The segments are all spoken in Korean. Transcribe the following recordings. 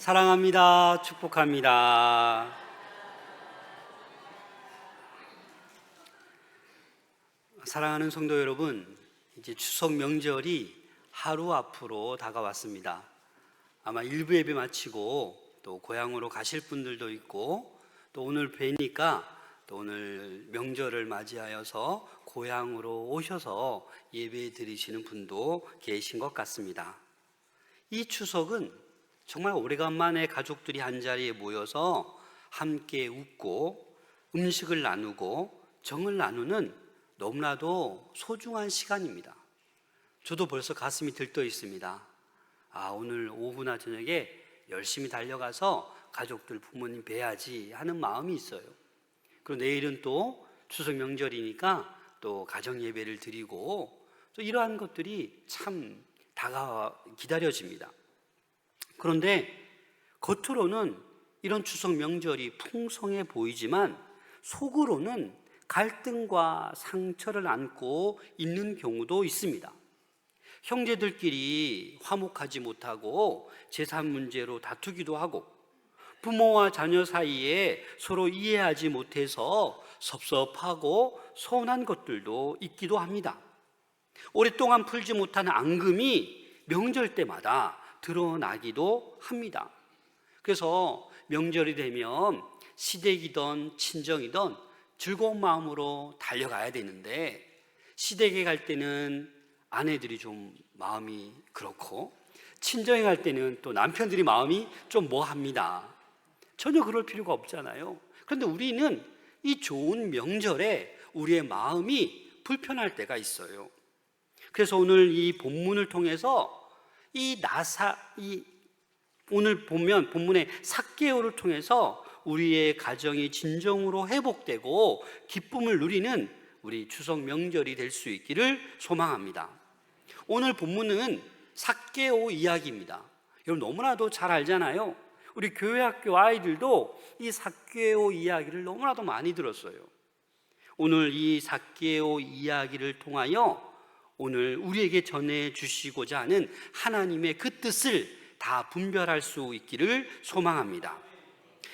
사랑합니다. 축복합니다. 사랑하는 성도 여러분, 이제 추석 명절이 하루 앞으로 다가왔습니다. 아마 일부 예배 마치고 또 고향으로 가실 분들도 있고, 또 오늘 뵈니까 또 오늘 명절을 맞이하여서 고향으로 오셔서 예배 드리시는 분도 계신 것 같습니다. 이 추석은 정말 오래간만에 가족들이 한자리에 모여서 함께 웃고 음식을 나누고 정을 나누는 너무나도 소중한 시간입니다. 저도 벌써 가슴이 들떠 있습니다. 오늘 오후나 저녁에 열심히 달려가서 가족들 부모님 뵈야지 하는 마음이 있어요. 그리고 내일은 또 추석 명절이니까 또 가정 예배를 드리고 또 이러한 것들이 참 기다려집니다. 그런데 겉으로는 이런 추석 명절이 풍성해 보이지만 속으로는 갈등과 상처를 안고 있는 경우도 있습니다. 형제들끼리 화목하지 못하고 재산 문제로 다투기도 하고, 부모와 자녀 사이에 서로 이해하지 못해서 섭섭하고 서운한 것들도 있기도 합니다. 오랫동안 풀지 못한 앙금이 명절 때마다 드러나기도 합니다. 그래서 명절이 되면 시댁이든 친정이든 즐거운 마음으로 달려가야 되는데, 시댁에 갈 때는 아내들이 좀 마음이 그렇고 친정에 갈 때는 또 남편들이 마음이 좀 뭐합니다. 전혀 그럴 필요가 없잖아요. 그런데 우리는 이 좋은 명절에 우리의 마음이 불편할 때가 있어요. 그래서 오늘 이 본문을 통해서 오늘 보면 본문의 삭개오를 통해서 우리의 가정이 진정으로 회복되고 기쁨을 누리는 우리 추석 명절이 될 수 있기를 소망합니다. 오늘 본문은 삭개오 이야기입니다. 여러분 너무나도 잘 알잖아요. 우리 교회 학교 아이들도 이 삭개오 이야기를 너무나도 많이 들었어요. 오늘 이 삭개오 이야기를 통하여 오늘 우리에게 전해주시고자 하는 하나님의 그 뜻을 다 분별할 수 있기를 소망합니다.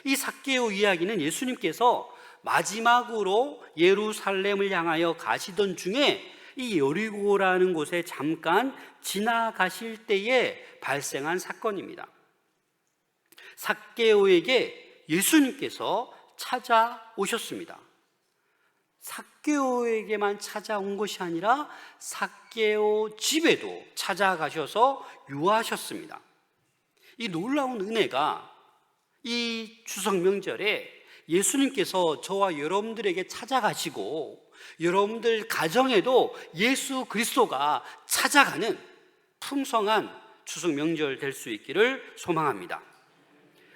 이 삭개오 이야기는 예수님께서 마지막으로 예루살렘을 향하여 가시던 중에 이 여리고라는 곳에 잠깐 지나가실 때에 발생한 사건입니다. 삭개오에게 예수님께서 찾아오셨습니다. 삭개오에게만 찾아온 것이 아니라 삭개오 집에도 찾아가셔서 유하셨습니다. 이 놀라운 은혜가 이 추석 명절에 예수님께서 저와 여러분들에게 찾아가시고 여러분들 가정에도 예수 그리스도가 찾아가는 풍성한 추석 명절 될 수 있기를 소망합니다.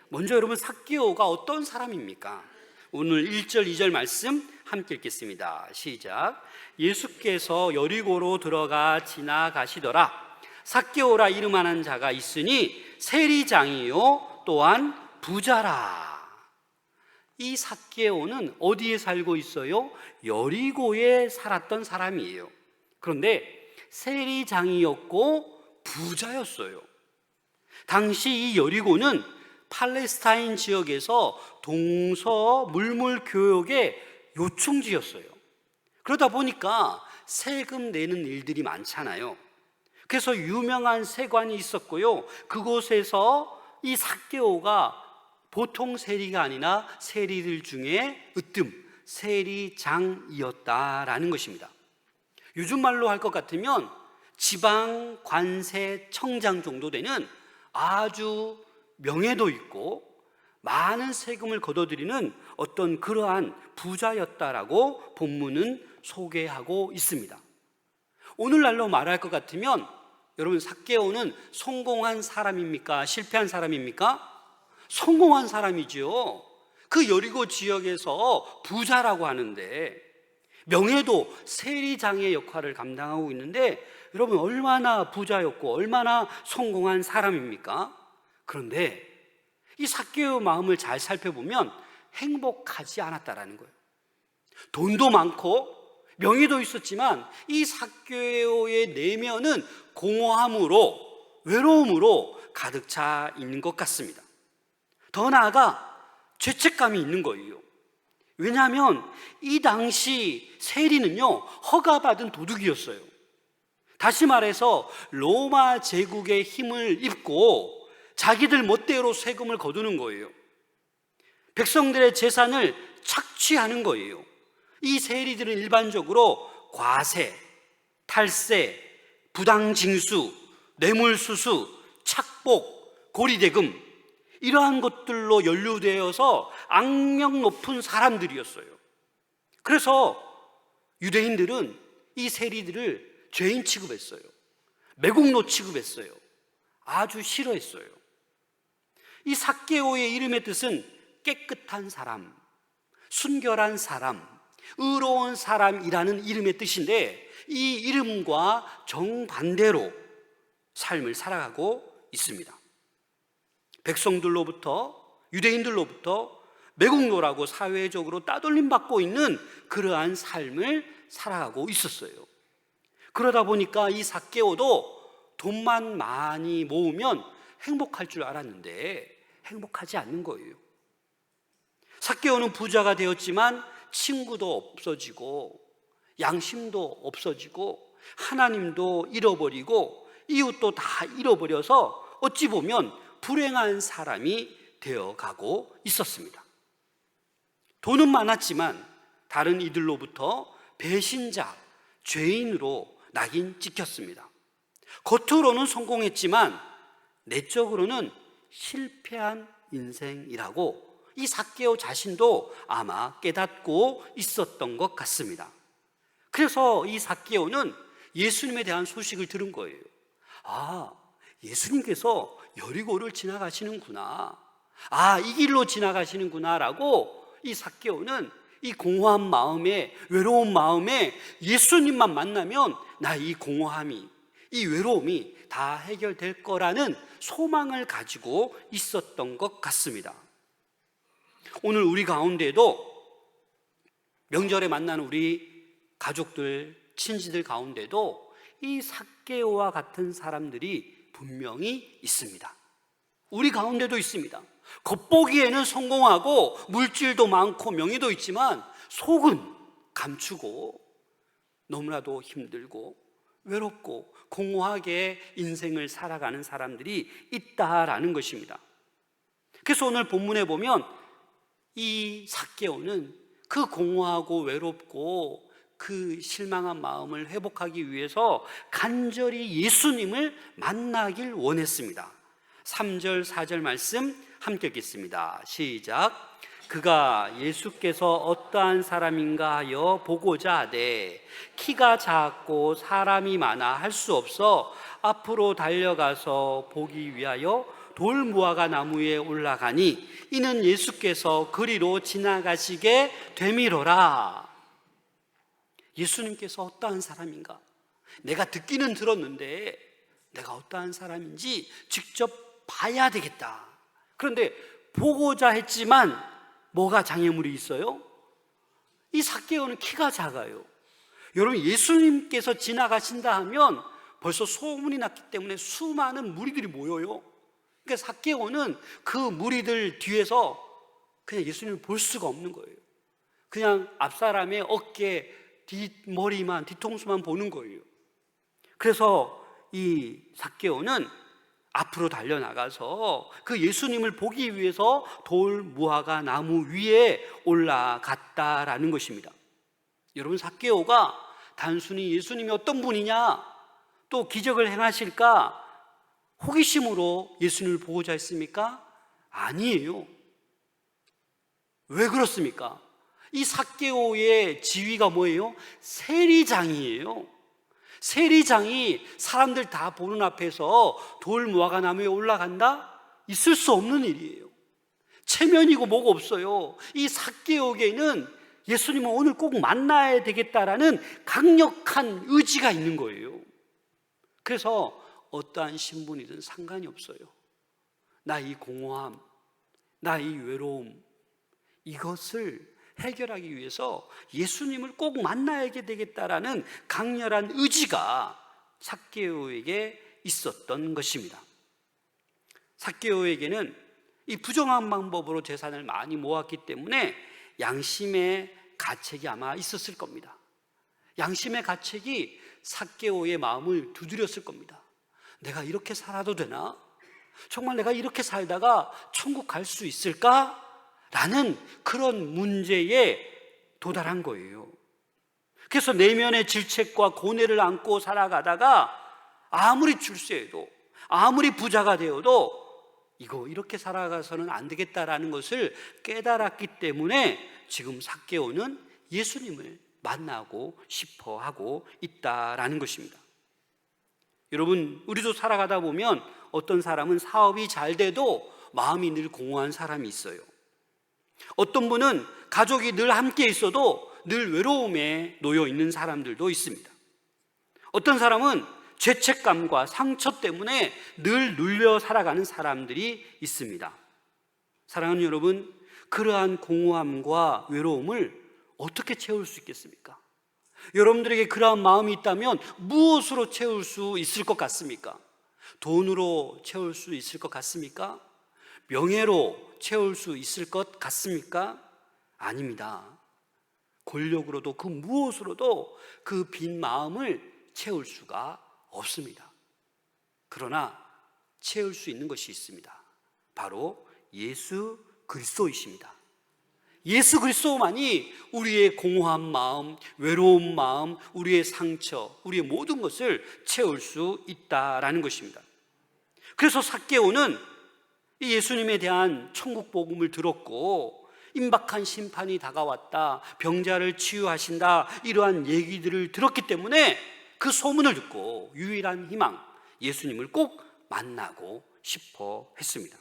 먼저 여러분, 삭개오가 어떤 사람입니까? 오늘 1절 2절 말씀 함께 읽겠습니다. 시작. 예수께서 여리고로 들어가 지나가시더라. 삭개오라 이름하는 자가 있으니 세리장이요 또한 부자라. 이 삭개오는 어디에 살고 있어요? 여리고에 살았던 사람이에요. 그런데 세리장이었고 부자였어요. 당시 이 여리고는 팔레스타인 지역에서 동서 물물 교역의 요충지였어요. 그러다 보니까 세금 내는 일들이 많잖아요. 그래서 유명한 세관이 있었고요. 그곳에서 이 삭개오가 보통 세리가 아니라 세리들 중에 으뜸 세리장이었다라는 것입니다. 요즘 말로 할 것 같으면 지방 관세청장 정도 되는 아주 명예도 있고 많은 세금을 걷어들이는 어떤 그러한 부자였다라고 본문은 소개하고 있습니다. 오늘날로 말할 것 같으면 여러분, 삭개오는 성공한 사람입니까? 실패한 사람입니까? 성공한 사람이죠. 그 여리고 지역에서 부자라고 하는데, 명예도 세리장의 역할을 감당하고 있는데, 여러분 얼마나 부자였고 얼마나 성공한 사람입니까? 그런데 이 삭개오 마음을 잘 살펴보면 행복하지 않았다라는 거예요. 돈도 많고 명예도 있었지만 이 삭개오의 내면은 공허함으로 외로움으로 가득 차 있는 것 같습니다. 더 나아가 죄책감이 있는 거예요. 왜냐하면 이 당시 세리는요, 허가받은 도둑이었어요. 다시 말해서 로마 제국의 힘을 입고 자기들 멋대로 세금을 거두는 거예요. 백성들의 재산을 착취하는 거예요. 이 세리들은 일반적으로 과세, 탈세, 부당징수, 뇌물수수, 착복, 고리대금, 이러한 것들로 연루되어서 악명 높은 사람들이었어요. 그래서 유대인들은 이 세리들을 죄인 취급했어요. 매국노 취급했어요. 아주 싫어했어요. 이 삭개오의 이름의 뜻은 깨끗한 사람, 순결한 사람, 의로운 사람이라는 이름의 뜻인데, 이 이름과 정반대로 삶을 살아가고 있습니다. 백성들로부터, 유대인들로부터 매국노라고 사회적으로 따돌림 받고 있는 그러한 삶을 살아가고 있었어요. 그러다 보니까 이 삭개오도 돈만 많이 모으면 행복할 줄 알았는데 행복하지 않는 거예요. 삭개오는 부자가 되었지만 친구도 없어지고 양심도 없어지고 하나님도 잃어버리고 이웃도 다 잃어버려서 어찌 보면 불행한 사람이 되어가고 있었습니다. 돈은 많았지만 다른 이들로부터 배신자, 죄인으로 낙인 찍혔습니다. 겉으로는 성공했지만 내적으로는 실패한 인생이라고 이 삭개오 자신도 아마 깨닫고 있었던 것 같습니다. 그래서 이 삭개오는 예수님에 대한 소식을 들은 거예요. 아, 예수님께서 여리고를 지나가시는구나. 아, 이 길로 지나가시는구나 라고 이 삭개오는 이 공허한 마음에, 외로운 마음에 예수님만 만나면 나 이 공허함이, 이 외로움이 다 해결될 거라는 소망을 가지고 있었던 것 같습니다. 오늘 우리 가운데도 명절에 만나는 우리 가족들, 친지들 가운데도 이 삭개오와 같은 사람들이 분명히 있습니다. 우리 가운데도 있습니다. 겉보기에는 성공하고 물질도 많고 명예도 있지만 속은 감추고 너무나도 힘들고 외롭고 공허하게 인생을 살아가는 사람들이 있다라는 것입니다. 그래서 오늘 본문에 보면 이 삭개오는 그 공허하고 외롭고 그 실망한 마음을 회복하기 위해서 간절히 예수님을 만나길 원했습니다. 3절 4절 말씀 함께 읽겠습니다. 시작. 그가 예수께서 어떠한 사람인가 하여 보고자 하되 키가 작고 사람이 많아 할 수 없어 앞으로 달려가서 보기 위하여 돌무화과 나무에 올라가니 이는 예수께서 그리로 지나가시게 되미로라. 예수님께서 어떠한 사람인가? 내가 듣기는 들었는데 내가 어떠한 사람인지 직접 봐야 되겠다. 그런데 보고자 했지만 뭐가 장애물이 있어요? 이 삭개오는 키가 작아요. 여러분, 예수님께서 지나가신다 하면 벌써 소문이 났기 때문에 수많은 무리들이 모여요. 그러니까 삭개오는 그 무리들 뒤에서 그냥 예수님을 볼 수가 없는 거예요. 그냥 앞사람의 어깨, 뒷머리만, 뒤통수만 보는 거예요. 그래서 이 삭개오는 앞으로 달려나가서 그 예수님을 보기 위해서 돌무화과 나무 위에 올라갔다라는 것입니다. 여러분, 삭개오가 단순히 예수님이 어떤 분이냐, 또 기적을 행하실까 호기심으로 예수님을 보고자 했습니까? 아니에요. 왜 그렇습니까? 이 삭개오의 지위가 뭐예요? 세리장이에요. 세리장이 사람들 다 보는 앞에서 돌무화과 나무에 올라간다? 있을 수 없는 일이에요. 체면이고 뭐가 없어요. 이 삭개오에게는 예수님을 오늘 꼭 만나야 되겠다라는 강력한 의지가 있는 거예요. 그래서 어떠한 신분이든 상관이 없어요. 나 이 공허함, 나 이 외로움, 이것을 해결하기 위해서 예수님을 꼭 만나야 되겠다라는 강렬한 의지가 삭개오에게 있었던 것입니다. 삭개오에게는 이 부정한 방법으로 재산을 많이 모았기 때문에 양심의 가책이 아마 있었을 겁니다. 양심의 가책이 삭개오의 마음을 두드렸을 겁니다. 내가 이렇게 살아도 되나? 정말 내가 이렇게 살다가 천국 갈 수 있을까? 라는 그런 문제에 도달한 거예요. 그래서 내면의 질책과 고뇌를 안고 살아가다가 아무리 출세해도, 아무리 부자가 되어도 이거 이렇게 살아가서는 안 되겠다라는 것을 깨달았기 때문에 지금 삭개오는 예수님을 만나고 싶어 하고 있다라는 것입니다. 여러분, 우리도 살아가다 보면 어떤 사람은 사업이 잘 돼도 마음이 늘 공허한 사람이 있어요. 어떤 분은 가족이 늘 함께 있어도 늘 외로움에 놓여 있는 사람들도 있습니다. 어떤 사람은 죄책감과 상처 때문에 늘 눌려 살아가는 사람들이 있습니다. 사랑하는 여러분, 그러한 공허함과 외로움을 어떻게 채울 수 있겠습니까? 여러분들에게 그러한 마음이 있다면 무엇으로 채울 수 있을 것 같습니까? 돈으로 채울 수 있을 것 같습니까? 명예로 채울 수 있을 것 같습니까? 아닙니다. 권력으로도 그 무엇으로도 그 빈 마음을 채울 수가 없습니다. 그러나 채울 수 있는 것이 있습니다. 바로 예수 그리스도이십니다. 예수 그리스도만이 우리의 공허한 마음, 외로운 마음, 우리의 상처, 우리의 모든 것을 채울 수 있다라는 것입니다. 그래서 삭개오는 이 예수님에 대한 천국 복음을 들었고, 임박한 심판이 다가왔다, 병자를 치유하신다, 이러한 얘기들을 들었기 때문에 그 소문을 듣고 유일한 희망, 예수님을 꼭 만나고 싶어 했습니다.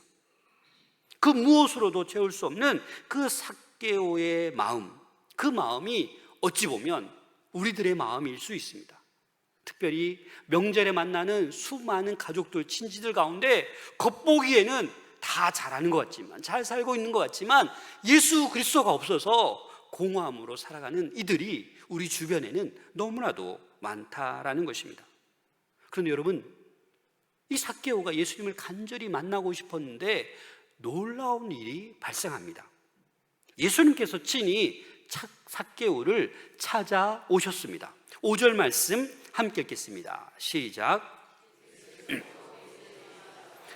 그 무엇으로도 채울 수 없는 그 삭개오의 마음, 그 마음이 어찌 보면 우리들의 마음일 수 있습니다. 특별히 명절에 만나는 수많은 가족들, 친지들 가운데 겉보기에는 다 잘하는 것 같지만, 잘 살고 있는 것 같지만 예수 그리스도가 없어서 공허함으로 살아가는 이들이 우리 주변에는 너무나도 많다라는 것입니다. 그런데 여러분, 이 삭개오가 예수님을 간절히 만나고 싶었는데 놀라운 일이 발생합니다. 예수님께서 친히 삭개오를 찾아오셨습니다. 5절 말씀 함께 읽겠습니다. 시작.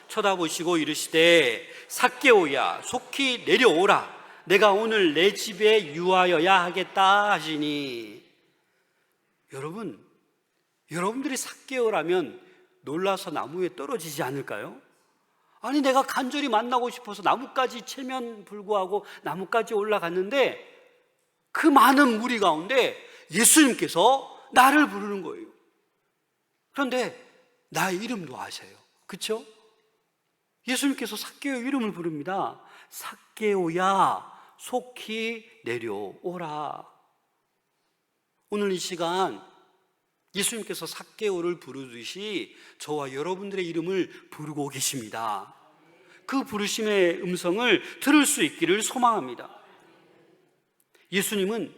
쳐다보시고 이르시되 삭개오야 속히 내려오라, 내가 오늘 내 집에 유하여야 하겠다 하시니. 여러분, 여러분들이 삭개오라면 놀라서 나무에 떨어지지 않을까요? 아니, 내가 간절히 만나고 싶어서 나무까지 치면 불구하고 나무까지 올라갔는데 그 많은 무리 가운데 예수님께서 나를 부르는 거예요. 그런데 나의 이름도 아세요. 그렇죠? 예수님께서 삭개오 이름을 부릅니다. 삭개오야 속히 내려오라. 오늘 이 시간 예수님께서 삭개오를 부르듯이 저와 여러분들의 이름을 부르고 계십니다. 그 부르심의 음성을 들을 수 있기를 소망합니다. 예수님은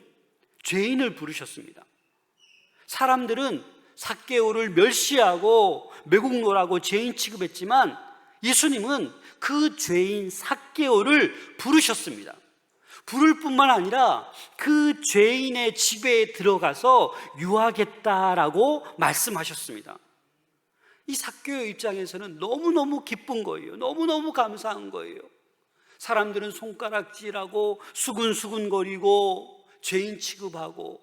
죄인을 부르셨습니다. 사람들은 삭개오를 멸시하고 매국노라고 죄인 취급했지만 예수님은 그 죄인 삭개오를 부르셨습니다. 부를 뿐만 아니라 그 죄인의 집에 들어가서 유하겠다라고 말씀하셨습니다. 이 삭개오 입장에서는 너무너무 기쁜 거예요. 너무너무 감사한 거예요. 사람들은 손가락질하고 수근수근거리고 죄인 취급하고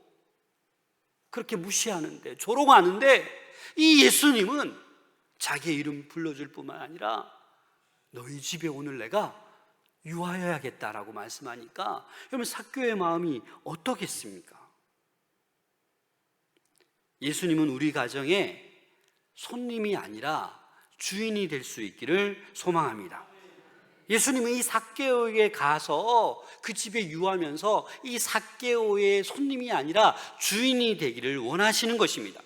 그렇게 무시하는데, 조롱하는데 이 예수님은 자기의 이름 불러줄 뿐만 아니라 너희 집에 오늘 내가 유하여야겠다라고 말씀하니까 여러분, 삭개오의 마음이 어떻겠습니까? 예수님은 우리 가정에 손님이 아니라 주인이 될 수 있기를 소망합니다. 예수님은 이 삭개오에게 가서 그 집에 유하면서 이 삭개오의 손님이 아니라 주인이 되기를 원하시는 것입니다.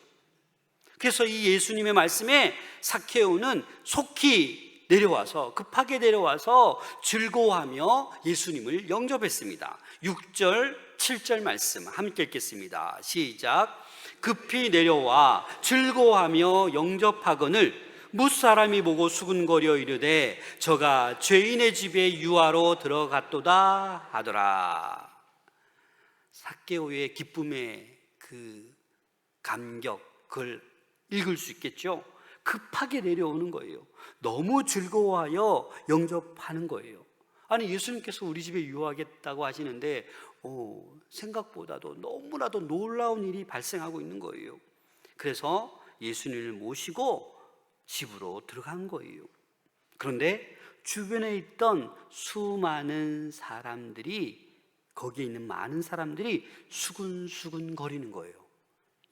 그래서 이 예수님의 말씀에 삭개오는 속히 내려와서, 급하게 내려와서 즐거워하며 예수님을 영접했습니다. 6절, 7절 말씀 함께 읽겠습니다. 시작. 급히 내려와 즐거워하며 영접하거늘 무사람이 보고 수군거려 이르되 저가 죄인의 집에 유하로 들어갔도다 하더라. 삭개오의 기쁨의 그 감격, 그걸 읽을 수 있겠죠. 급하게 내려오는 거예요. 너무 즐거워하여 영접하는 거예요. 아니, 예수님께서 우리 집에 유하겠다고 하시는데 생각보다도 너무나도 놀라운 일이 발생하고 있는 거예요. 그래서 예수님을 모시고 집으로 들어간 거예요. 그런데 주변에 있던 수많은 사람들이, 거기에 있는 많은 사람들이 수근수근 거리는 거예요.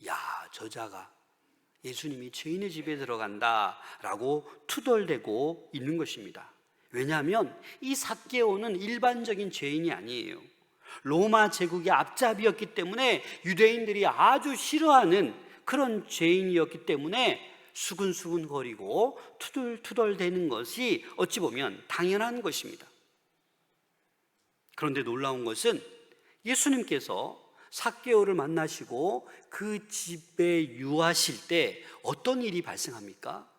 야, 저자가 예수님이 죄인의 집에 들어간다 라고 투덜대고 있는 것입니다. 왜냐하면 이 삭개오는 일반적인 죄인이 아니에요. 로마 제국의 앞잡이였기 때문에 유대인들이 아주 싫어하는 그런 죄인이었기 때문에 수근수근 거리고 투덜투덜대는 것이 어찌 보면 당연한 것입니다. 그런데 놀라운 것은 예수님께서 삭개오를 만나시고 그 집에 유하실 때 어떤 일이 발생합니까?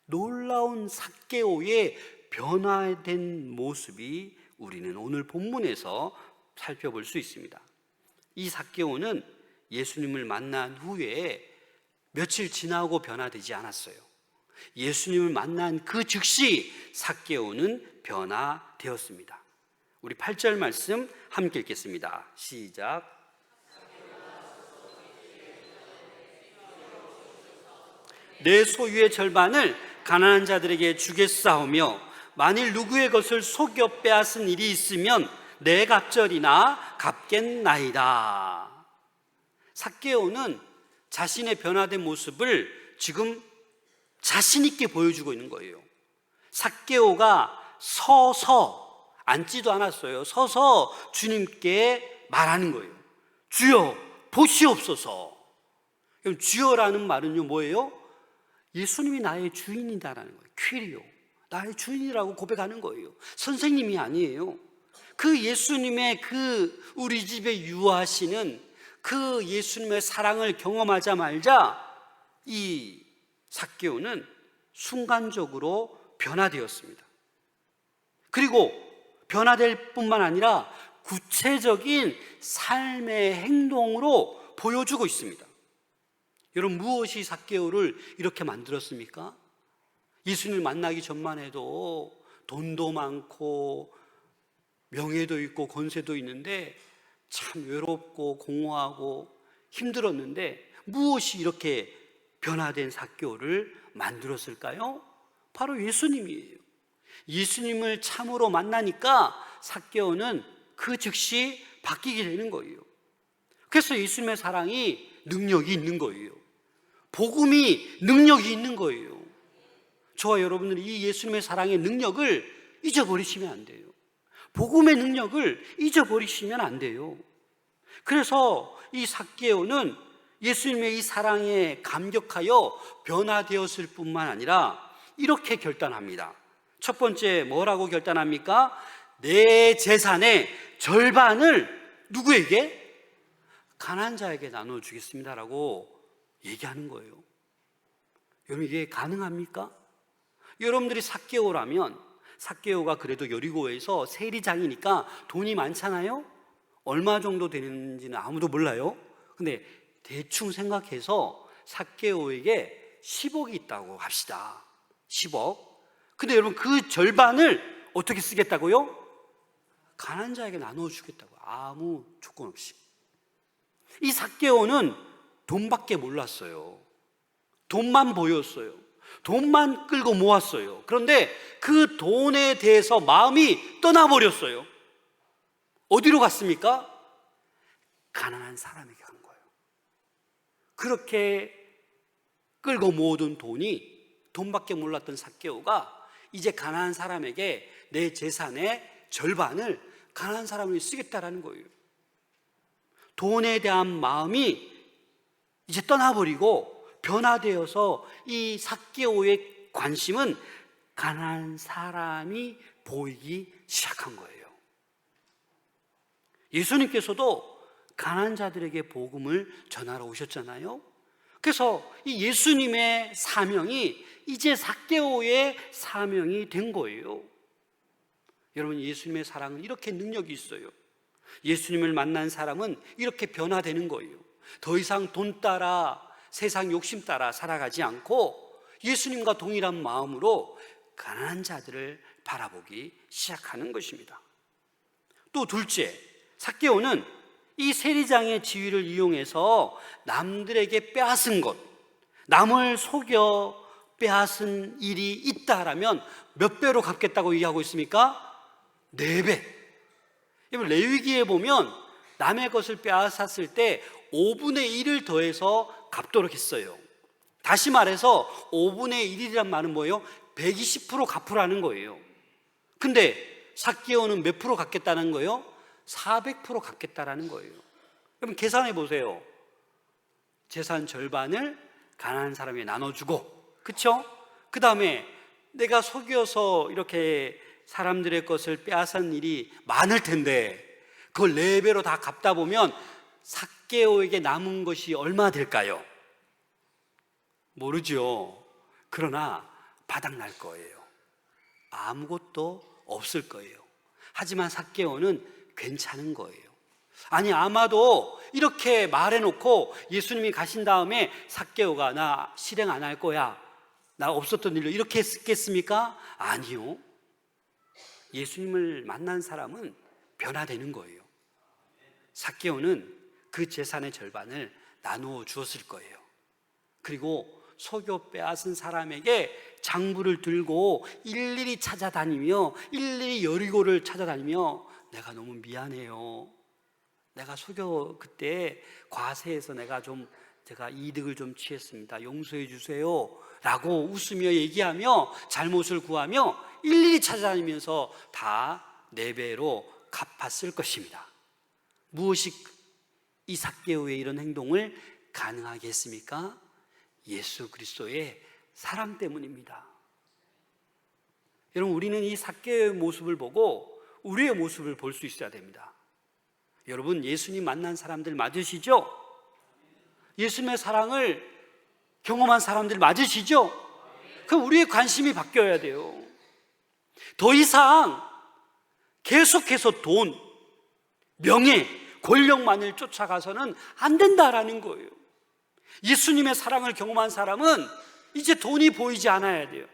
놀라운 삭개오의 변화된 모습이 우리는 오늘 본문에서 살펴볼 수 있습니다. 이 삭개오는 예수님을 만난 후에 며칠 지나고 변화되지 않았어요. 예수님을 만난 그 즉시 삭개오는 변화되었습니다. 우리 8절 말씀 함께 읽겠습니다. 시작. 내 소유의 절반을 가난한 자들에게 주겠사오며 만일 누구의 것을 속여 빼앗은 일이 있으면 내 갑절이나 갚겠나이다. 삭개오는 자신의 변화된 모습을 지금 자신 있게 보여주고 있는 거예요. 삭개오가 서서, 앉지도 않았어요. 서서 주님께 말하는 거예요. 주여 보시옵소서. 그럼 주여라는 말은요 뭐예요? 예수님이 나의 주인이다라는 거예요. 퀴리오, 나의 주인이라고 고백하는 거예요. 선생님이 아니에요. 그 예수님의 그 우리 집에 유하시는 그 예수님의 사랑을 경험하자마자 이 삭개오는 순간적으로 변화되었습니다. 그리고 변화될 뿐만 아니라 구체적인 삶의 행동으로 보여주고 있습니다. 여러분, 무엇이 삭개오를 이렇게 만들었습니까? 예수님을 만나기 전만 해도 돈도 많고 명예도 있고 권세도 있는데 참 외롭고 공허하고 힘들었는데 무엇이 이렇게 변화된 삭개오를 만들었을까요? 바로 예수님이에요. 예수님을 참으로 만나니까 삭개오는 그 즉시 바뀌게 되는 거예요. 그래서 예수님의 사랑이 능력이 있는 거예요. 복음이 능력이 있는 거예요. 저와 여러분들이 이 예수님의 사랑의 능력을 잊어버리시면 안 돼요. 복음의 능력을 잊어버리시면 안 돼요. 그래서 이 삭개오는 예수님의 이 사랑에 감격하여 변화되었을 뿐만 아니라 이렇게 결단합니다. 첫 번째 뭐라고 결단합니까? 내 재산의 절반을 누구에게? 가난한 자에게 나눠주겠습니다라고 얘기하는 거예요. 여러분, 이게 가능합니까? 여러분들이 삭개오라면, 삭개오가 그래도 여리고에서 세리장이니까 돈이 많잖아요. 얼마 정도 되는지는 아무도 몰라요. 근데 대충 생각해서 삭개오에게 10억이 있다고 합시다. 10억. 근데 여러분, 그 절반을 어떻게 쓰겠다고요? 가난한 자에게 나눠주겠다고. 아무 조건 없이. 이 삭개오는 돈밖에 몰랐어요. 돈만 보였어요. 돈만 끌고 모았어요. 그런데 그 돈에 대해서 마음이 떠나버렸어요. 어디로 갔습니까? 가난한 사람에게 간 거예요. 그렇게 끌고 모으던 돈이, 돈밖에 몰랐던 삭개오가 이제 가난한 사람에게 내 재산의 절반을 가난한 사람을 쓰겠다라는 거예요. 돈에 대한 마음이 이제 떠나버리고 변화되어서 이 삭개오의 관심은 가난한 사람이 보이기 시작한 거예요. 예수님께서도 가난한 자들에게 복음을 전하러 오셨잖아요. 그래서 이 예수님의 사명이 이제 삭개오의 사명이 된 거예요. 여러분, 예수님의 사랑은 이렇게 능력이 있어요. 예수님을 만난 사람은 이렇게 변화되는 거예요. 더 이상 돈 따라, 세상 욕심 따라 살아가지 않고 예수님과 동일한 마음으로 가난한 자들을 바라보기 시작하는 것입니다. 또 둘째, 삭개오는 이 세리장의 지위를 이용해서 남들에게 빼앗은 것, 남을 속여 빼앗은 일이 있다라면 몇 배로 갚겠다고 얘기하고 있습니까? 4배. 레위기에 보면 남의 것을 빼앗았을 때 5분의 1을 더해서 갚도록 했어요. 다시 말해서 5분의 1이란 말은 뭐예요? 120% 갚으라는 거예요. 근데 삭개오는 몇 프로 갚겠다는 거예요? 400% 갚겠다라는 거예요. 그럼 계산해 보세요. 재산 절반을 가난한 사람에게 나눠주고, 그렇죠? 그 다음에 내가 속여서 이렇게 사람들의 것을 빼앗은 일이 많을 텐데 그걸 4배로 다 갚다 보면 삭개오에게 남은 것이 얼마 될까요? 모르죠. 그러나 바닥날 거예요. 아무것도 없을 거예요. 하지만 삭개오는 괜찮은 거예요. 아니, 아마도 이렇게 말해놓고 예수님이 가신 다음에 삭개오가 나 실행 안 할 거야, 나 없었던 일로 이렇게 했겠습니까? 아니요. 예수님을 만난 사람은 변화되는 거예요. 삭개오는 그 재산의 절반을 나누어 주었을 거예요. 그리고 속여 빼앗은 사람에게 장부를 들고 일일이 찾아다니며, 일일이 여리고를 찾아다니며, 내가 너무 미안해요, 내가 속여 그때 과세해서 제가 이득을 좀 취했습니다, 용서해 주세요 라고 웃으며 얘기하며 잘못을 구하며 일일이 찾아다니면서 다 4배로 갚았을 것입니다. 무엇이 이 삭개오의 이런 행동을 가능하게 했습니까? 예수 그리스도의 사랑 때문입니다. 여러분, 우리는 이 삭개오의 모습을 보고 우리의 모습을 볼 수 있어야 됩니다. 여러분, 예수님 만난 사람들 맞으시죠? 예수님의 사랑을 경험한 사람들 맞으시죠? 그럼 우리의 관심이 바뀌어야 돼요. 더 이상 계속해서 돈, 명예, 권력만을 쫓아가서는 안 된다라는 거예요. 예수님의 사랑을 경험한 사람은 이제 돈이 보이지 않아야 돼요.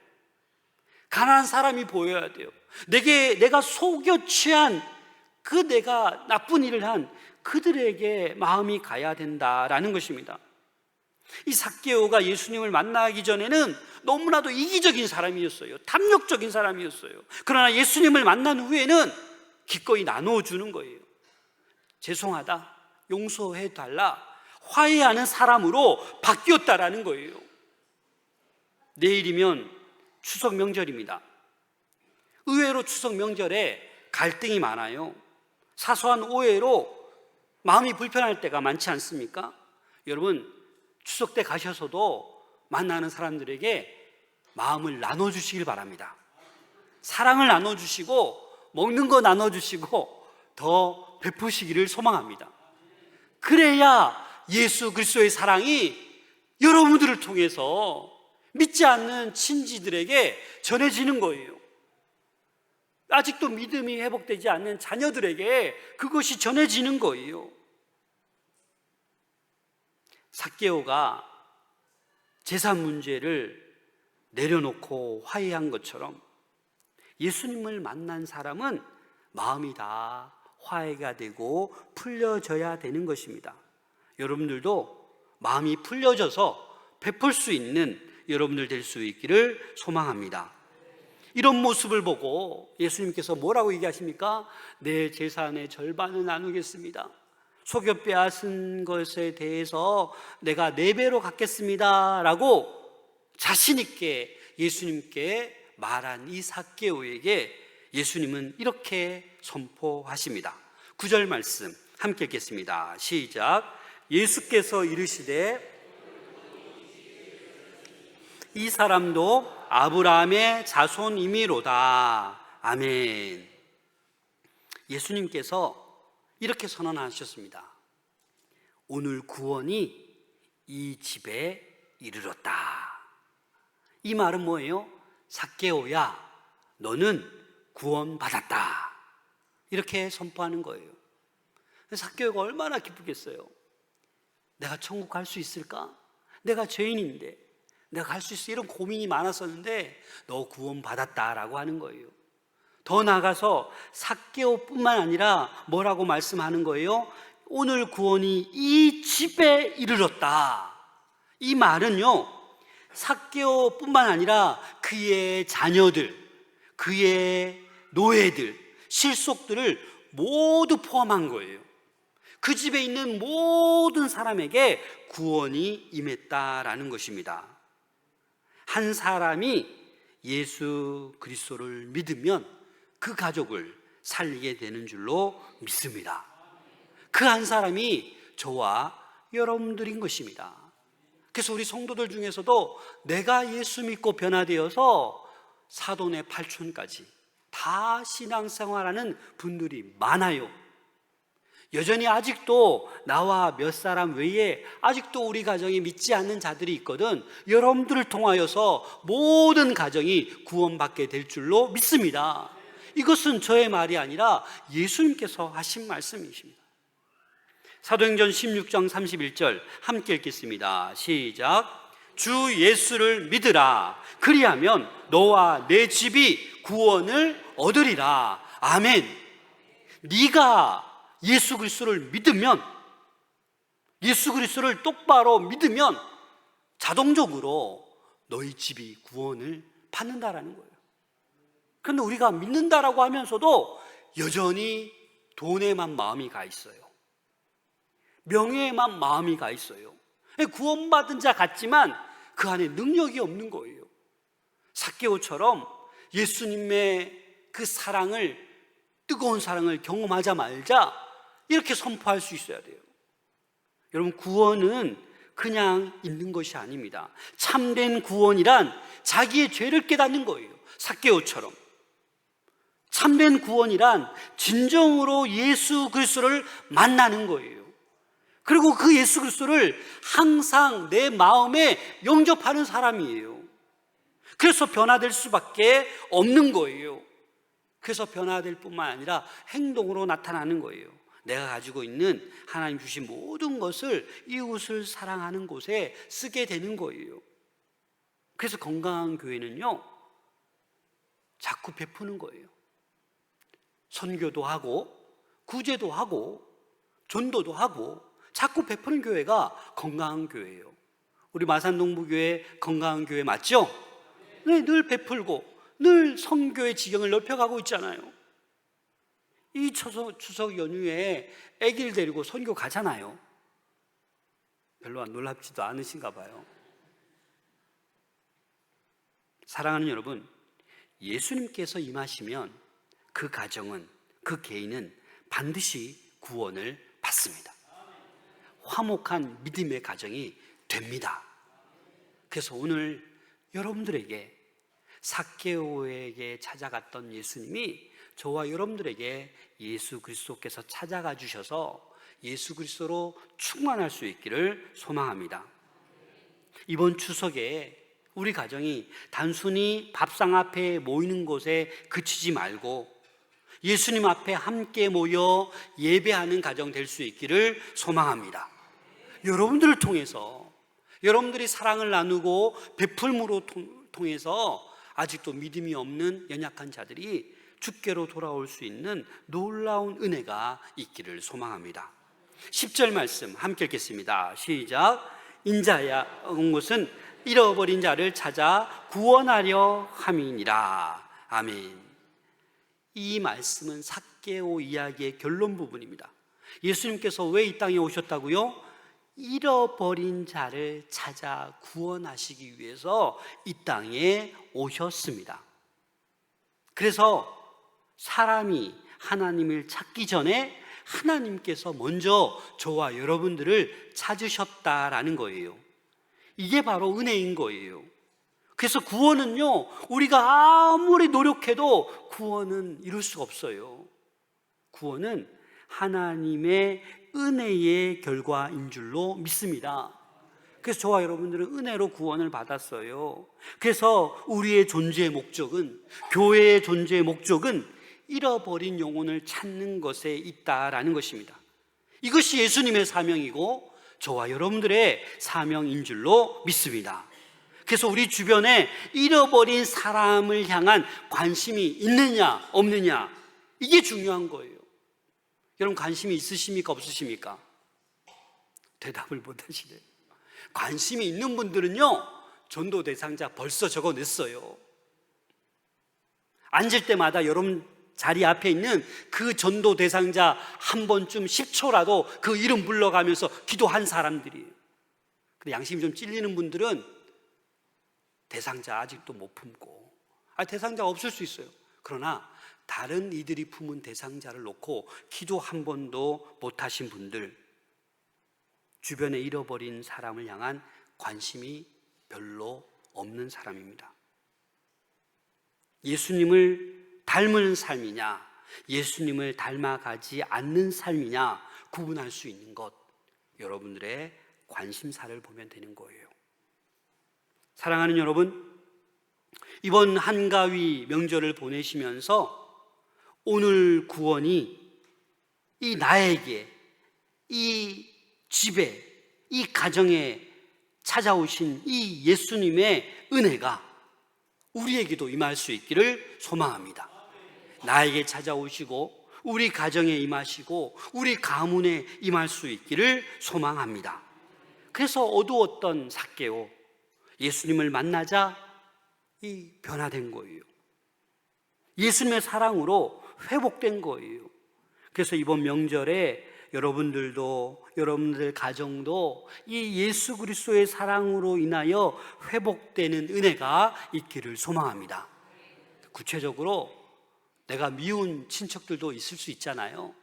가난한 사람이 보여야 돼요. 내가 속여 취한 내가 나쁜 일을 한 그들에게 마음이 가야 된다라는 것입니다. 이 삭개오가 예수님을 만나기 전에는 너무나도 이기적인 사람이었어요. 탐욕적인 사람이었어요. 그러나 예수님을 만난 후에는 기꺼이 나눠주는 거예요. 죄송하다, 용서해달라, 화해하는 사람으로 바뀌었다라는 거예요. 내일이면 추석 명절입니다. 의외로 추석 명절에 갈등이 많아요. 사소한 오해로 마음이 불편할 때가 많지 않습니까? 여러분, 추석 때 가셔서도 만나는 사람들에게 마음을 나눠주시길 바랍니다. 사랑을 나눠주시고 먹는 거 나눠주시고 더 베푸시기를 소망합니다. 그래야 예수 그리스도의 사랑이 여러분들을 통해서 믿지 않는 친지들에게 전해지는 거예요. 아직도 믿음이 회복되지 않는 자녀들에게 그것이 전해지는 거예요. 삭개오가 재산 문제를 내려놓고 화해한 것처럼 예수님을 만난 사람은 마음이 다 화해가 되고 풀려져야 되는 것입니다. 여러분들도 마음이 풀려져서 베풀 수 있는 여러분들 될 수 있기를 소망합니다. 이런 모습을 보고 예수님께서 뭐라고 얘기하십니까? 내 재산의 절반을 나누겠습니다. 속여 빼앗은 것에 대해서 내가 4배로 갚겠습니다 라고 자신 있게 예수님께 말한 이 삭개오에게 예수님은 이렇게 선포하십니다. 9절 말씀 함께 읽겠습니다. 시작. 예수께서 이르시되 이 사람도 아브라함의 자손이미로다. 아멘. 예수님께서 이렇게 선언하셨습니다. 오늘 구원이 이 집에 이르렀다. 이 말은 뭐예요? 삭개오야, 너는 구원받았다. 이렇게 선포하는 거예요. 삭개오가 얼마나 기쁘겠어요. 내가 천국 갈 수 있을까? 내가 죄인인데 내가 갈 수 있어, 이런 고민이 많았었는데 너 구원받았다라고 하는 거예요. 더 나아가서 삭개오뿐만 아니라 뭐라고 말씀하는 거예요? 오늘 구원이 이 집에 이르렀다. 이 말은요, 삭개오뿐만 아니라 그의 자녀들, 그의 노예들, 실속들을 모두 포함한 거예요. 그 집에 있는 모든 사람에게 구원이 임했다라는 것입니다. 한 사람이 예수 그리스도를 믿으면 그 가족을 살리게 되는 줄로 믿습니다. 그 한 사람이 저와 여러분들인 것입니다. 그래서 우리 성도들 중에서도 내가 예수 믿고 변화되어서 사돈의 팔촌까지 다 신앙생활하는 분들이 많아요. 여전히 아직도 나와 몇 사람 외에 아직도 우리 가정에 믿지 않는 자들이 있거든. 여러분들을 통하여서 모든 가정이 구원받게 될 줄로 믿습니다. 이것은 저의 말이 아니라 예수님께서 하신 말씀이십니다. 사도행전 16장 31절 함께 읽겠습니다. 시작. 주 예수를 믿으라. 그리하면 너와 내 집이 구원을 얻으리라. 아멘. 네가 예수 그리스도를 믿으면, 예수 그리스도를 똑바로 믿으면 자동적으로 너희 집이 구원을 받는다라는 거예요. 그런데 우리가 믿는다라고 하면서도 여전히 돈에만 마음이 가 있어요. 명예에만 마음이 가 있어요. 구원받은 자 같지만 그 안에 능력이 없는 거예요. 삭개오처럼 예수님의 그 사랑을, 뜨거운 사랑을 경험하자마자 이렇게 선포할 수 있어야 돼요. 여러분, 구원은 그냥 있는 것이 아닙니다. 참된 구원이란 자기의 죄를 깨닫는 거예요. 삭개오처럼. 참된 구원이란 진정으로 예수 그리스도를 만나는 거예요. 그리고 그 예수 그리스도를 항상 내 마음에 영접하는 사람이에요. 그래서 변화될 수밖에 없는 거예요. 그래서 변화될 뿐만 아니라 행동으로 나타나는 거예요. 내가 가지고 있는 하나님 주신 모든 것을 이웃을 사랑하는 곳에 쓰게 되는 거예요. 그래서 건강한 교회는요, 자꾸 베푸는 거예요. 선교도 하고 구제도 하고 전도도 하고 자꾸 베푸는 교회가 건강한 교회예요. 우리 마산동부교회 건강한 교회 맞죠? 네, 늘 베풀고 늘 선교의 지경을 넓혀가고 있잖아요. 이 추석 연휴에 아기를 데리고 선교 가잖아요. 별로 놀랍지도 않으신가 봐요. 사랑하는 여러분, 예수님께서 임하시면 그 가정은, 그 개인은 반드시 구원을 받습니다. 화목한 믿음의 가정이 됩니다. 그래서 오늘 여러분들에게, 삭개오에게 찾아갔던 예수님이 저와 여러분들에게 예수 그리스도께서 찾아가 주셔서 예수 그리스도로 충만할 수 있기를 소망합니다. 이번 추석에 우리 가정이 단순히 밥상 앞에 모이는 곳에 그치지 말고 예수님 앞에 함께 모여 예배하는 가정 될 수 있기를 소망합니다. 여러분들을 통해서, 여러분들이 사랑을 나누고 베풀므로 통해서 아직도 믿음이 없는 연약한 자들이 주께로 돌아올 수 있는 놀라운 은혜가 있기를 소망합니다. 10절 말씀 함께 읽겠습니다. 시작. 인자야 온 것은 잃어버린 자를 찾아 구원하려 함이니라. 아멘. 이 말씀은 삭개오 이야기의 결론 부분입니다. 예수님께서 왜 이 땅에 오셨다고요? 잃어버린 자를 찾아 구원하시기 위해서 이 땅에 오셨습니다. 그래서 사람이 하나님을 찾기 전에 하나님께서 먼저 저와 여러분들을 찾으셨다라는 거예요. 이게 바로 은혜인 거예요. 그래서 구원은요, 우리가 아무리 노력해도 구원은 이룰 수가 없어요. 구원은 하나님의 은혜의 결과인 줄로 믿습니다. 그래서 저와 여러분들은 은혜로 구원을 받았어요. 그래서 우리의 존재의 목적은, 교회의 존재의 목적은 잃어버린 영혼을 찾는 것에 있다라는 것입니다. 이것이 예수님의 사명이고 저와 여러분들의 사명인 줄로 믿습니다. 그래서 우리 주변에 잃어버린 사람을 향한 관심이 있느냐 없느냐, 이게 중요한 거예요. 여러분 관심이 있으십니까 없으십니까? 대답을 못 하시네요. 관심이 있는 분들은요, 전도 대상자 벌써 적어냈어요. 앉을 때마다 여러분 자리 앞에 있는 그 전도 대상자 한 번쯤 10초라도 그 이름 불러가면서 기도한 사람들이에요. 근데 양심이 좀 찔리는 분들은 대상자 아직도 못 품고, 대상자가 없을 수 있어요. 그러나 다른 이들이 품은 대상자를 놓고 기도 한 번도 못 하신 분들, 주변에 잃어버린 사람을 향한 관심이 별로 없는 사람입니다. 예수님을 닮은 삶이냐, 예수님을 닮아가지 않는 삶이냐 구분할 수 있는 것, 여러분들의 관심사를 보면 되는 거예요. 사랑하는 여러분, 이번 한가위 명절을 보내시면서 오늘 구원이 이 나에게, 이 집에, 이 가정에 찾아오신 이 예수님의 은혜가 우리에게도 임할 수 있기를 소망합니다. 나에게 찾아오시고 우리 가정에 임하시고 우리 가문에 임할 수 있기를 소망합니다. 그래서 어두웠던 삭개오, 예수님을 만나자 이 변화된 거예요. 예수님의 사랑으로 회복된 거예요. 그래서 이번 명절에 여러분들도, 여러분들 가정도 이 예수 그리스도의 사랑으로 인하여 회복되는 은혜가 있기를 소망합니다. 구체적으로 내가 미운 친척들도 있을 수 있잖아요.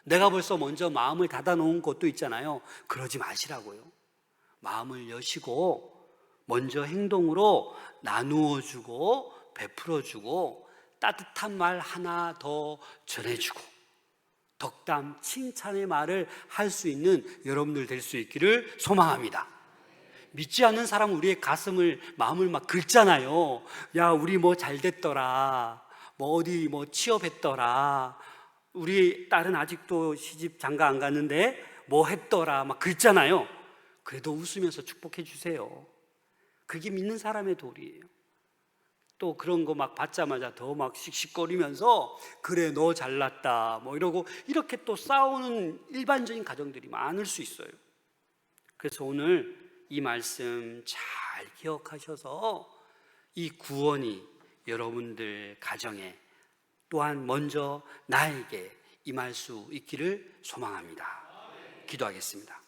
내가 벌써 먼저 마음을 닫아놓은 것도 있잖아요. 그러지 마시라고요. 마음을 여시고 먼저 행동으로 나누어주고 베풀어주고 따뜻한 말 하나 더 전해주고 덕담, 칭찬의 말을 할 수 있는 여러분들 될 수 있기를 소망합니다. 믿지 않는 사람은 우리의 마음을 막 긁잖아요. 야, 우리 뭐 잘 됐더라, 뭐 어디 뭐 취업했더라, 우리 딸은 아직도 시집 장가 안 갔는데 뭐 했더라, 막 긁잖아요. 그래도 웃으면서 축복해 주세요. 그게 믿는 사람의 도리예요. 또 그런 거 막 받자마자 더 막 씩씩거리면서 그래 너 잘났다 뭐 이러고 이렇게 또 싸우는 일반적인 가정들이 많을 수 있어요. 그래서 오늘 이 말씀 잘 기억하셔서 이 구원이 여러분들 가정에 또한 먼저 나에게 임할 수 있기를 소망합니다. 기도하겠습니다.